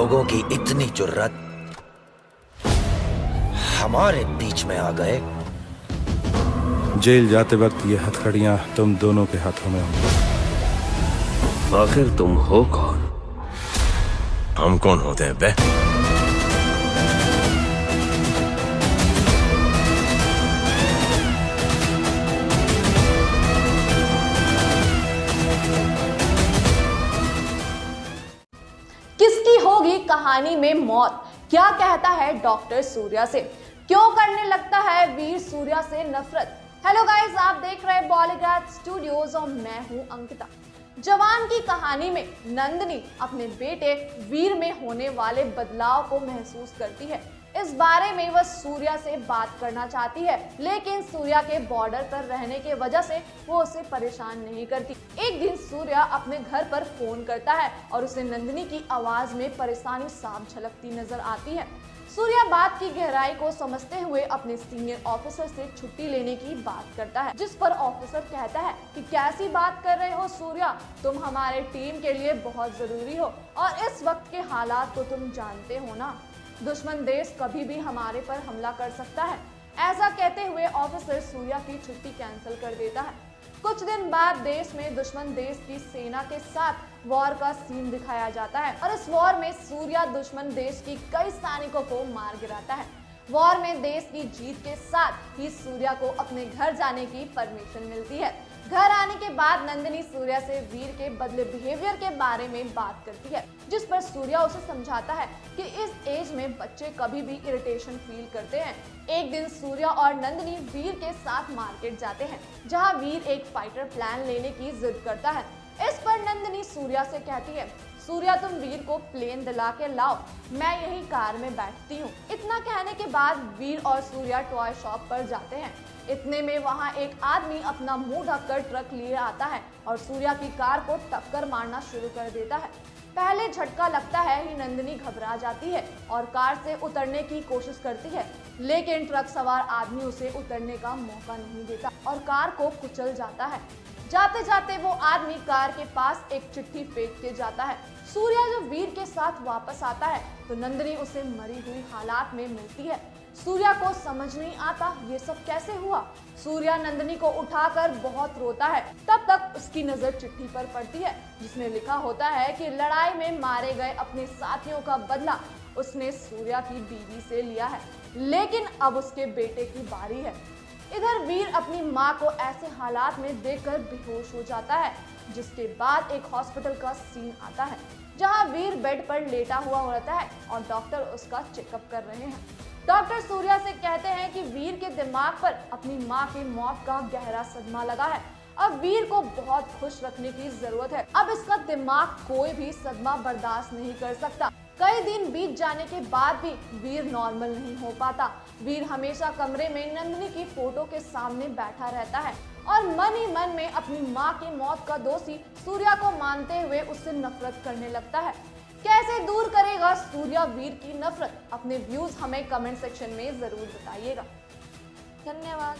लोगों की इतनी जुर्रत हमारे बीच में आ गए। जेल जाते वक्त ये हथकड़ियां तुम दोनों के हाथों में होंगी। आखिर तुम हो कौन? हम कौन होते हैं बे? किसकी होगी कहानी में मौत? क्या कहता है डॉक्टर सूर्या से? क्यों करने लगता है वीर सूर्या से नफरत? हेलो गाइस, आप देख रहे हैं बॉलीग्राड स्टूडियोज और मैं हूं अंकिता। जवान की कहानी में नंदिनी अपने बेटे वीर में होने वाले बदलाव को महसूस करती है। इस बारे में वह सूर्या से बात करना चाहती है, लेकिन सूर्या के बॉर्डर पर रहने के वजह से वो उसे परेशान नहीं करती। एक दिन सूर्या अपने घर पर फोन करता है और उसे नंदिनी की आवाज में परेशानी साफ झलकती नजर आती है। सूर्या बात की गहराई को समझते हुए अपने सीनियर ऑफिसर से छुट्टी लेने की बात करता है, जिस पर ऑफिसर कहता है कि कैसी बात कर रहे हो सूर्या, तुम हमारे टीम के लिए बहुत जरूरी हो और इस वक्त के हालात को तुम जानते हो ना, दुश्मन देश कभी भी हमारे पर हमला कर सकता है। ऐसा कहते हुए ऑफिसर सूर्या की छुट्टी कैंसिल कर देता है। कुछ दिन बाद देश में दुश्मन देश की सेना के साथ वॉर का सीन दिखाया जाता है और इस वॉर में सूर्या दुश्मन देश की कई सैनिकों को मार गिराता है। वॉर में देश की जीत के साथ ही सूर्या को अपने घर जाने की परमिशन मिलती है। घर आने के बाद नंदिनी सूर्या से वीर के बदले बिहेवियर के बारे में बात करती है, जिस पर सूर्या उसे समझाता है कि इस एज में बच्चे कभी भी इरिटेशन फील करते हैं। एक दिन सूर्या और नंदिनी वीर के साथ मार्केट जाते हैं, जहां वीर एक फाइटर प्लान लेने की जिद करता है। इस पर नंदिनी सूर्या से कहती है, सूर्या तुम वीर को प्लेन दिला के लाओ, मैं यही कार में बैठती हूँ। इतना कहने के बाद वीर और सूर्या टॉय शॉप पर जाते हैं। इतने में वहाँ एक आदमी अपना मुंह ढककर ट्रक लिए आता है और सूर्या की कार को टक्कर मारना शुरू कर देता है। पहले झटका लगता है ही नंदिनी घबरा जाती है और कार से उतरने की कोशिश करती है, लेकिन ट्रक सवार आदमी उसे उतरने का मौका नहीं देता और कार को कुचल जाता है। जाते जाते वो आदमी कार के पास एक चिट्ठी फेंक के जाता है। सूर्या जब वीर के साथ वापस आता है तो नंदिनी उसे मरी हुई हालात में मिलती है। सूर्या को समझ नहीं आता ये सब कैसे हुआ। सूर्या नंदिनी को उठाकर बहुत रोता है। तब तक उसकी नजर चिट्ठी पर पड़ती है, जिसमें लिखा होता है कि लड़ाई में मारे गए अपने साथियों का बदला उसने सूर्या की बीवी से लिया है, लेकिन अब उसके बेटे की बारी है। इधर वीर अपनी मां को ऐसे हालात में देखकर बेहोश हो जाता है, जिसके बाद एक हॉस्पिटल का सीन आता है, जहां वीर बेड पर लेटा हुआ रहता है और डॉक्टर उसका चेकअप कर रहे हैं। डॉक्टर सूर्या से कहते हैं कि वीर के दिमाग पर अपनी मां की मौत का गहरा सदमा लगा है। अब वीर को बहुत खुश रखने की जरूरत है। अब इसका दिमाग कोई भी सदमा बर्दाश्त नहीं कर सकता। कई दिन बीत जाने के बाद भी वीर नॉर्मल नहीं हो पाता। वीर हमेशा कमरे में नंदिनी की फोटो के सामने बैठा रहता है और मन ही मन में अपनी मां की मौत का दोषी सूर्या को मानते हुए उससे नफरत करने लगता है। कैसे दूर करेगा सूर्या वीर की नफरत? अपने व्यूज हमें कमेंट सेक्शन में जरूर बताइएगा। धन्यवाद।